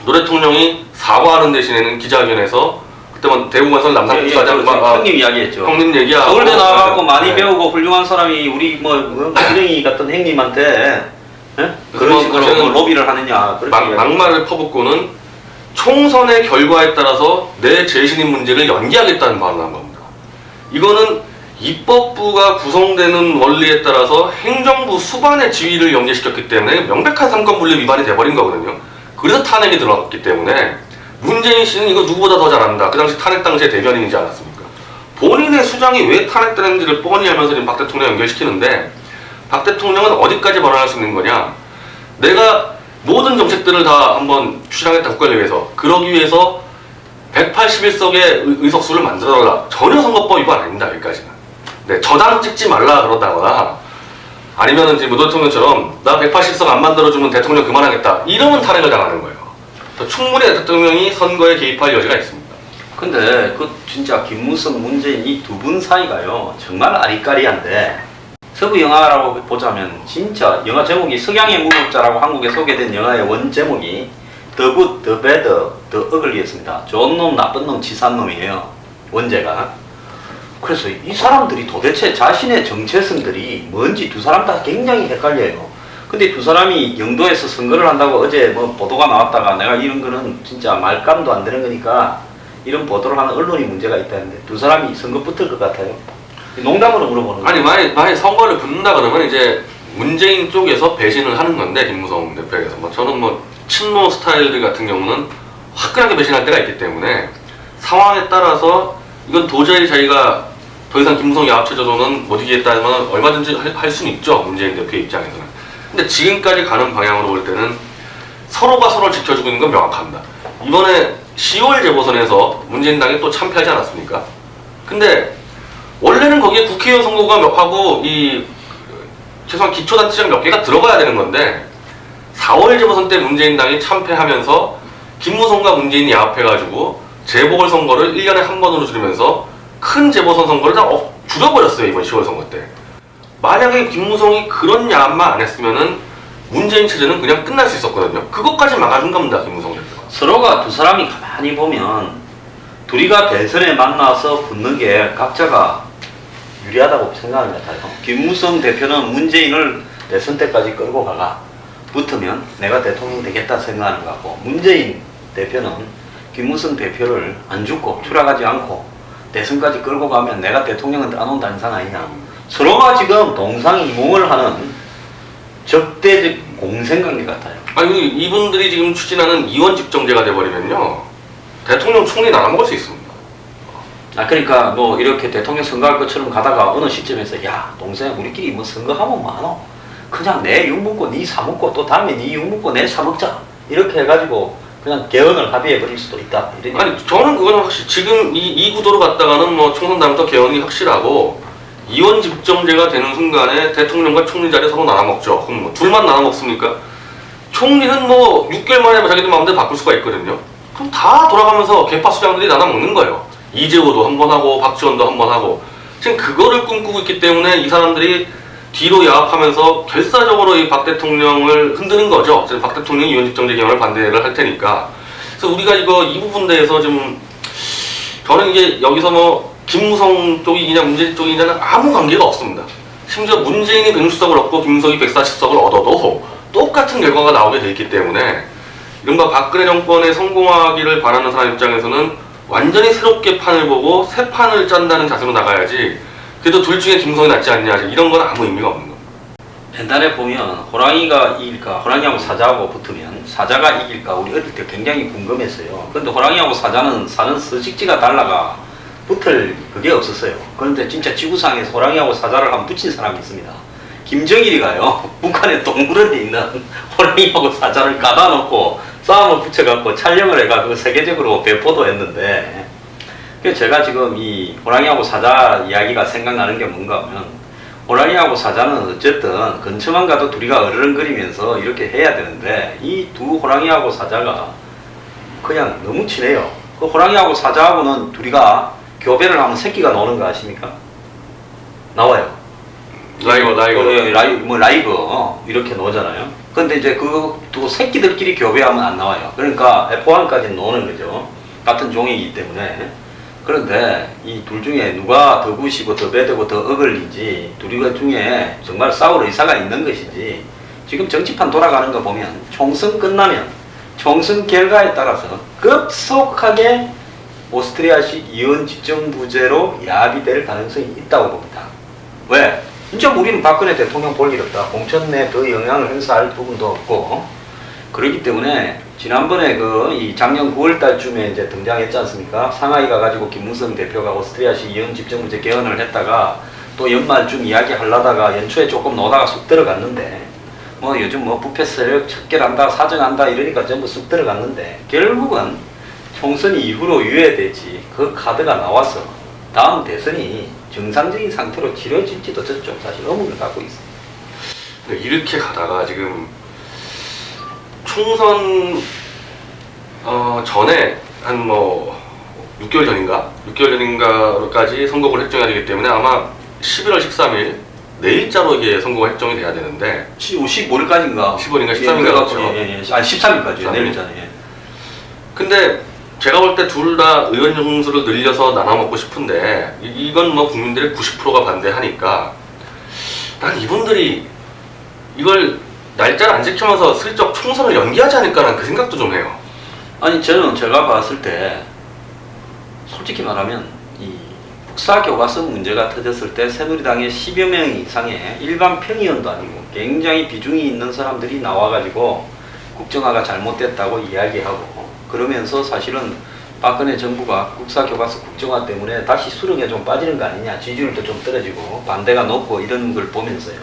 노 대통령이 사과하는 대신에는 기자회견에서 그때만 대구건설 남산국사장 형님 이야기했죠. 형님 얘기하고 서울대 나와갖고 많이 배우고 훌륭한 사람이 우리 뭐 준영이 같은 형님한테 그런 식으로 뭐 로비를 하느냐 막말을 퍼붓고는 총선의 결과에 따라서 내 재신임 문제를 연기하겠다는 발언을 한 겁니다. 이거는 입법부가 구성되는 원리에 따라서 행정부 수반의 지위를 연계시켰기 때문에 명백한 삼권분립 위반이 돼버린 거거든요. 그래서 탄핵이 들어갔기 때문에 문재인 씨는 이거 누구보다 더 잘한다. 그 당시 탄핵 당시에 대변인이지 않았습니까? 본인의 수장이 왜 탄핵되는지를 뻔히 알면서 지금 박 대통령 연결시키는데 박 대통령은 어디까지 발언할 수 있는 거냐? 내가 모든 정책들을 다 한번 추진하겠다 국가를 위해서 그러기 위해서 181석의 의석수를 만들어라. 전혀 선거법 위반 아닙니다. 여기까지는. 네, 저당 찍지 말라 그러다거나 아니면은 지금 노 대통령처럼 나 180석 안 만들어주면 대통령 그만하겠다. 이러면 탄핵을 당하는 거예요. 충분히 대통령이 선거에 개입할 여지가 있습니다. 근데 그 진짜 김무성, 문재인 이 두 분 사이가요 정말 아리까리한데 서부 영화라고 보자면 진짜 영화 제목이 석양의 무법자라고 한국에 소개된 영화의 원 제목이 The Good, The Bad, The Ugly였습니다. 좋은 놈, 나쁜 놈, 치사한 놈이에요. 원제가. 그래서 이 사람들이 도대체 자신의 정체성들이 뭔지 두 사람 다 굉장히 헷갈려요. 근데 두 사람이 영도에서 선거를 한다고 어제 뭐 보도가 나왔다가 내가 이런 거는 진짜 말감도 안 되는 거니까 이런 보도를 하는 언론이 문제가 있다는데 두 사람이 선거 붙을 것 같아요. 농담으로 물어보는 거예요. 아니 만약 선거를 붙는다 그러면 이제 문재인 쪽에서 배신을 하는 건데 김무성 대표에서 저는 뭐 친노 스타일들 같은 경우는 화끈하게 배신할 때가 있기 때문에 상황에 따라서 이건 도저히 자기가 더 이상 김무성 야합체제로는 못 이기겠다면 얼마든지 할 수는 있죠. 문재인 대표의 입장에서는. 근데 지금까지 가는 방향으로 볼 때는 서로가 서로를 지켜주고 있는 건 명확합니다. 이번에 10월 재보선에서 문재인 당이 또 참패하지 않았습니까? 근데 원래는 거기에 국회의원 선거가 몇 하고 최소한 기초단체장 몇 개가 들어가야 되는 건데 4월 재보선 때 문재인 당이 참패하면서 김무성과 문재인이 야합해가지고 재보궐선거를 1년에 한 번으로 줄이면서 큰 재보선 선거를 다 줄여버렸어요. 이번 10월 선거 때. 만약에 김무성이 그런 야합만 안 했으면은 문재인 체제는 그냥 끝날 수 있었거든요. 그것까지 막아준 겁니다. 김무성 대표가. 서로가 두 사람이 가만히 보면 둘이가 대선에 만나서 붙는 게 각자가 유리하다고 생각하는 것 같아요. 김무성 대표는 문재인을 대선 때까지 끌고 가가 붙으면 내가 대통령 되겠다 생각하는 것 같고, 문재인 대표는 김무성 대표를 안 죽고 추락하지 않고 대선까지 끌고 가면 내가 대통령은 따놓는다는 상 아니냐. 서로가 지금 동상이몽을 하는 적대적 공생관계 같아요. 아니 이분들이 지금 추진하는 이원집정제가 돼버리면요 대통령 총리 나눠먹을 수 있습니다. 그러니까 뭐 이렇게 대통령 선거할 것처럼 가다가 어느 시점에서 야 동생 우리끼리 뭐 선거하면 많어, 그냥 내 욕 먹고 네 사 먹고 또 다음에 네 욕 먹고 내 사 먹자 이렇게 해가지고 그냥 개헌을 합의해 버릴 수도 있다. 아니 저는 그건 확실히 지금 이 구도로 갔다가는 뭐 총선 다음부터 개헌이 확실하고 이원집정제가 되는 순간에 대통령과 총리 자리 서로 나눠먹죠. 그럼 뭐 둘만 나눠먹습니까? 총리는 뭐 6개월 만에 자기들 마음대로 바꿀 수가 있거든요. 그럼 다 돌아가면서 개파 수장들이 나눠먹는 거예요. 이재호도 한 번 하고 박지원도 한 번 하고 지금 그거를 꿈꾸고 있기 때문에 이 사람들이 뒤로 야합하면서 결사적으로 이 박 대통령을 흔드는 거죠. 박 대통령이 이원집정제 개헌을 반대를 할 테니까. 그래서 우리가 이 부분 대해서 좀 저는 이게 여기서 뭐 김무성 쪽이냐 문재인 쪽이냐는 아무 관계가 없습니다. 심지어 문재인이 160석을 얻고 김무성이 140석을 얻어도 똑같은 결과가 나오게 돼 있기 때문에 이른바 박근혜 정권에 성공하기를 바라는 사람 입장에서는 완전히 새롭게 판을 보고 새 판을 짠다는 자세로 나가야지 그래도 둘 중에 김무성이 낫지 않냐 이런 건 아무 의미가 없는 겁니다. 옛날에 보면 호랑이가 이길까, 호랑이하고 사자하고 붙으면 사자가 이길까 우리 어릴 때 굉장히 궁금했어요. 그런데 호랑이하고 사자는 사는 서식지가 달라가 붙을 그게 없었어요. 그런데 진짜 지구상에서 호랑이하고 사자를 한번 붙인 사람이 있습니다. 김정일이가요 북한의 동물원에 있는 호랑이하고 사자를 까다 놓고 싸움을 붙여갖고 촬영을 해가지고 세계적으로 배포도 했는데, 그래서 제가 지금 이 호랑이하고 사자 이야기가 생각나는 게 뭔가 하면, 호랑이하고 사자는 어쨌든 근처만 가도 둘이가 어르렁거리면서 이렇게 해야 되는데 이 두 호랑이하고 사자가 그냥 너무 친해요. 그 호랑이하고 사자하고는 둘이가 교배를 하면 새끼가 나오는 거 아십니까? 나와요. 라이브 이렇게 나오잖아요. 근데 이제 그 또 새끼들끼리 교배하면 안 나와요. 그러니까 F1까지 나오는 거죠. 같은 종이기 때문에. 그런데 이 둘 중에 누가 더 구시고 더 배되고 더 어글린지, 둘이 중에 정말 싸울 의사가 있는 것인지, 지금 정치판 돌아가는 거 보면 총선 끝나면 총선 결과에 따라서 급속하게 오스트리아식 이원집정부제로 야합이 될 가능성이 있다고 봅니다. 왜? 진짜 우리는 박근혜 대통령 볼 일 없다. 공천 내에 더 영향을 행사할 부분도 없고, 그렇기 때문에 지난번에 이 작년 9월 달쯤에 이제 등장했지 않습니까? 상하이 가가지고 김무성 대표가 오스트리아식 이원집정부제 개헌을 했다가 또 연말쯤 이야기 하려다가 연초에 조금 노다가 쑥 들어갔는데, 뭐 요즘 뭐 부패 세력 척결한다, 사정한다 이러니까 전부 쑥 들어갔는데, 결국은 총선 이후로 유예되지 그 카드가 나와서 다음 대선이 정상적인 상태로 치러질지도 저쪽 사실 의문을 갖고 있습니다. 이렇게 가다가 지금 총선 전에 한 뭐 6개월 전인가까지 선거가 확정해야 되기 때문에 아마 11월 13일 내일자로 이게 선거가 확정이 돼야 되는데 15일까지인가? 15일인가 13일인가 그렇죠. 아니 13일까지요. 내일자네. 근데 제가 볼 때 둘 다 의원 정수를 늘려서 나눠 먹고 싶은데 이건 뭐 국민들의 90%가 반대하니까 난 이분들이 이걸 날짜를 안 지키면서 슬쩍 총선을 연기하지 않을까라는 그 생각도 좀 해요. 아니 저는 제가 봤을 때 솔직히 말하면 이 국사교과서 문제가 터졌을 때 새누리당의 10여 명 이상의 일반 평의원도 아니고 굉장히 비중이 있는 사람들이 나와가지고 국정화가 잘못됐다고 이야기하고, 그러면서 사실은 박근혜 정부가 국사교과서 국정화 때문에 다시 수렁에 좀 빠지는 거 아니냐, 지지율도 좀 떨어지고 반대가 높고 이런 걸 보면서요.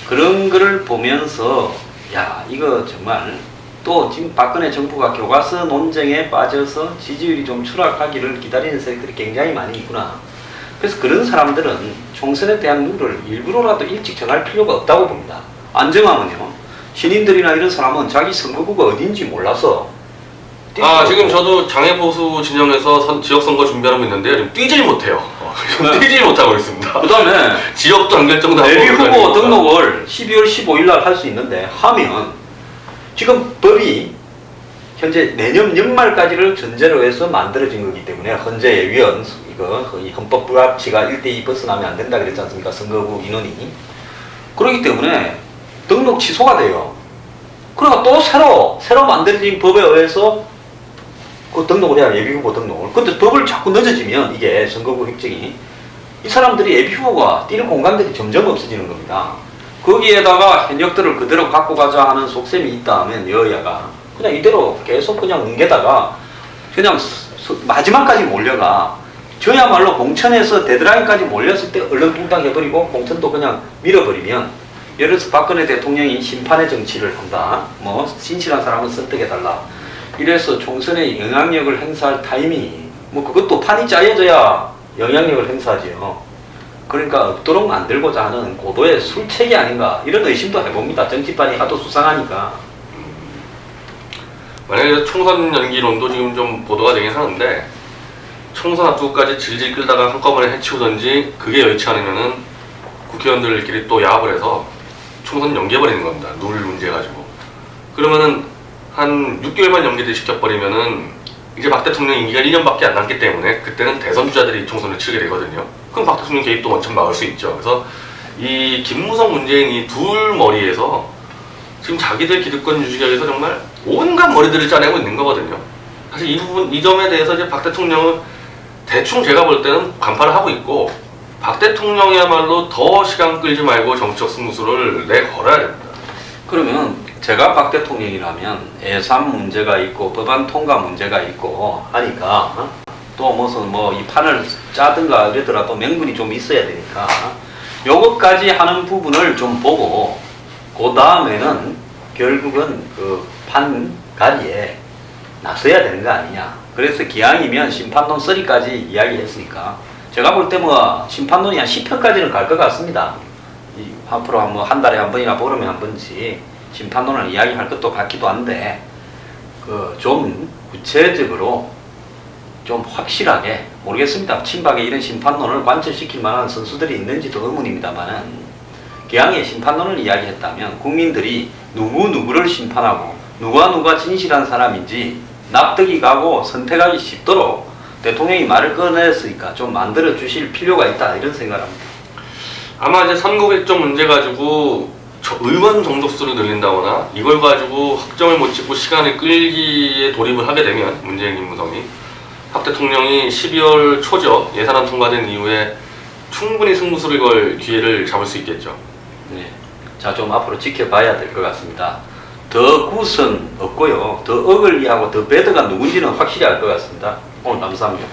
그런 거를 보면서 야 이거 정말 또 지금 박근혜 정부가 교과서 논쟁에 빠져서 지지율이 좀 추락하기를 기다리는 세력들이 굉장히 많이 있구나. 그래서 그런 사람들은 총선에 대한 룰을 일부러라도 일찍 정할 필요가 없다고 봅니다. 안 정하면요 신인들이나 이런 사람은 자기 선거구가 어딘지 몰라서 지금 저도 장애보수 진영에서 지역선거 준비하고 있는데요. 지금 뛰질 못해요. 뛰질 못하고 있습니다. 그 다음에 지역도 안 결정나고 예비 후보 등록을 12월 15일 날 할 수 있는데 하면 지금 법이 현재 내년 연말까지를 전제로 해서 만들어진 거기 때문에 헌재의 위원 이거 이 헌법 불합치가 1대2 벗어나면 안 된다 그랬지 않습니까? 선거구 인원이. 그렇기 때문에 등록 취소가 돼요. 그러니까 또 새로 만들어진 법에 의해서 그 등록을 해야 예비후보 등록을. 근데 법을 자꾸 늦어지면 이게 선거구 획정이 이 사람들이 예비후보가 뛸 공간들이 점점 없어지는 겁니다. 거기에다가 현역들을 그대로 갖고 가자 하는 속셈이 있다 하면 여야가 그냥 이대로 계속 그냥 뭉개다가 그냥 마지막까지 몰려가 저야말로 공천에서 데드라인까지 몰렸을 때 얼렁뚱땅 해버리고 공천도 그냥 밀어버리면 예를 들어서 박근혜 대통령이 심판의 정치를 한다. 뭐 신실한 사람은 선택해달라. 이래서 총선에 영향력을 행사할 타이밍이 뭐 그것도 판이 짜여져야 영향력을 행사하지요. 그러니까 없도록 만들고자 하는 고도의 술책이 아닌가 이런 의심도 해봅니다. 정치판이 하도 수상하니까. 만약에 총선 연기론도 지금 좀 보도가 되긴 하는데 총선 앞두고까지 질질 끌다가 한꺼번에 해치우던지 그게 여의치 않으면은 국회의원들끼리 또 야합을 해서 총선 연기해버리는 겁니다. 룰 문제 가지고. 그러면은 한 6개월만 연기를 시켜버리면은 이제 박 대통령 임기가 1년밖에 안 남기 때문에 그때는 대선 주자들이 총선을 치르게 되거든요. 그럼 박 대통령 개입도 원천 막을 수 있죠. 그래서 이 김무성 문재인 이 둘 머리에서 지금 자기들 기득권 유지하기 위해서 정말 온갖 머리들을 짜내고 있는 거거든요. 사실 이 부분, 이 점에 대해서 이제 박 대통령은 대충 제가 볼 때는 간파를 하고 있고 박 대통령이야말로 더 시간 끌지 말고 정치적 승부수를 내걸어야 됩니다. 그러면 제가 박 대통령이라면 예산 문제가 있고 법안 통과 문제가 있고 하니까 또 무슨 뭐 이 판을 짜든가 이러더라도 명분이 좀 있어야 되니까 요것까지 하는 부분을 좀 보고 그 다음에는 결국은 그 판가리에 나서야 되는 거 아니냐. 그래서 기왕이면 심판론 3까지 이야기했으니까 제가 볼 때 뭐 심판론이 한 10편까지는 갈 것 같습니다. 이 앞으로 한 달에 한 번이나 보름에 한 번씩 심판론을 이야기할 것도 같기도 한데 그 좀 구체적으로 좀 확실하게 모르겠습니다. 친박에 이런 심판론을 관철시킬 만한 선수들이 있는지도 의문입니다만은 기왕에 심판론을 이야기했다면 국민들이 누구를 심판하고 누가 진실한 사람인지 납득이 가고 선택하기 쉽도록 대통령이 말을 꺼냈으니까 좀 만들어 주실 필요가 있다 이런 생각을 합니다. 아마 이제 선거 획정 문제 가지고 의원 정족수를 늘린다거나 이걸 가지고 확정을 못 짓고 시간을 끌기에 돌입을 하게 되면 문재인 김무성이 박 대통령이 12월 초죠. 예산안 통과된 이후에 충분히 승부수를 걸 기회를 잡을 수 있겠죠. 네. 자, 좀 앞으로 지켜봐야 될 것 같습니다. 더 굿은 없고요. 더 어글리하고 더 배드가 누군지는 확실히 알 것 같습니다. 오늘 감사합니다.